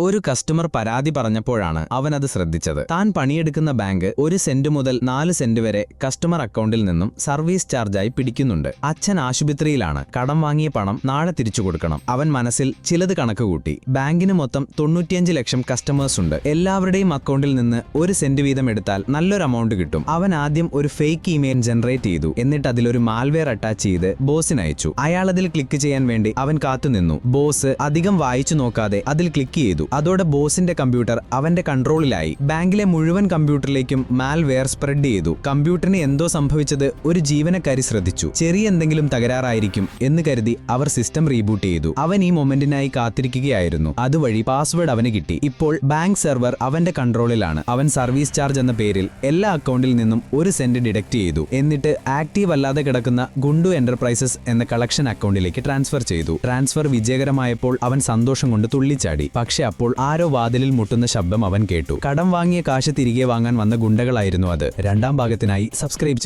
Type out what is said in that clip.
ഒരു കസ്റ്റമർ പരാതി പറഞ്ഞപ്പോഴാണ് അവനത് ശ്രദ്ധിച്ചത്. താൻ പണിയെടുക്കുന്ന ബാങ്ക് 1 സെന്റ് മുതൽ 4 സെന്റ് വരെ കസ്റ്റമർ അക്കൗണ്ടിൽ നിന്നും സർവീസ് ചാർജായി പിടിക്കുന്നുണ്ട്. അച്ഛൻ ആശുപത്രിയിലാണ്. കടം വാങ്ങിയ പണം നാളെ തിരിച്ചു കൊടുക്കണം. അവൻ മനസ്സിൽ ചിലത് കണക്കുകൂട്ടി. ബാങ്കിന് മൊത്തം 95 ലക്ഷം കസ്റ്റമേഴ്സ് ഉണ്ട്. എല്ലാവരുടെയും അക്കൗണ്ടിൽ നിന്ന് 1 സെന്റ് വീതം എടുത്താൽ നല്ലൊരു എമൗണ്ട് കിട്ടും. അവൻ ആദ്യം ഒരു ഫേക്ക് ഇമെയിൽ ജനറേറ്റ് ചെയ്തു. എന്നിട്ട് അതിലൊരു മാൽവെയർ അറ്റാച്ച് ചെയ്ത് ബോസിന് അയച്ചു. അയാൾ അതിൽ ക്ലിക്ക് ചെയ്യാൻ വേണ്ടി അവൻ കാത്തുനിന്നു. ബോസ് അധികം വായിച്ചു നോക്കാതെ അതിൽ ക്ലിക്ക് ചെയ്തു. അതോടെ ബോസിന്റെ കമ്പ്യൂട്ടർ അവന്റെ കൺട്രോളിലായി. ബാങ്കിലെ മുഴുവൻ കമ്പ്യൂട്ടറിലേക്കും മാൽവെയർ സ്പ്രെഡ് ചെയ്തു. കമ്പ്യൂട്ടറിന് എന്തോ സംഭവിച്ചത് ഒരു ജീവനക്കാരി ശ്രദ്ധിച്ചു. ചെറിയ എന്തെങ്കിലും തകരാറായിരിക്കും എന്ന് കരുതി അവർ സിസ്റ്റം റീബൂട്ട് ചെയ്തു. അവൻ ഈ മൊമെന്റിനായി കാത്തിരിക്കുകയായിരുന്നു. അതുവഴി പാസ്വേഡ് അവന് കിട്ടി. ഇപ്പോൾ ബാങ്ക് സെർവർ അവന്റെ കൺട്രോളിലാണ്. അവൻ സർവീസ് ചാർജ് എന്ന പേരിൽ എല്ലാ അക്കൗണ്ടിൽ നിന്നും 1 സെന്റ് ഡിഡക്ട് ചെയ്തു. എന്നിട്ട് ആക്റ്റീവ് അല്ലാതെ കിടക്കുന്ന ഗുണ്ടു എന്റർപ്രൈസസ് എന്ന കളക്ഷൻ അക്കൗണ്ടിലേക്ക് ട്രാൻസ്ഫർ ചെയ്തു. ട്രാൻസ്ഫർ വിജയകരമായപ്പോൾ അവൻ സന്തോഷം കൊണ്ട് തുള്ളിച്ചാടി. പക്ഷെ അപ്പോൾ ആരോ വാതിലിൽ മുട്ടുന്ന ശബ്ദം അവൻ കേട്ടു. കടം വാങ്ങിയ കാശ് തിരികെ വാങ്ങാൻ വന്ന ഗുണ്ടകളായിരുന്നു അത്. 2ാം ഭാഗത്തിനായി സബ്സ്ക്രൈബ്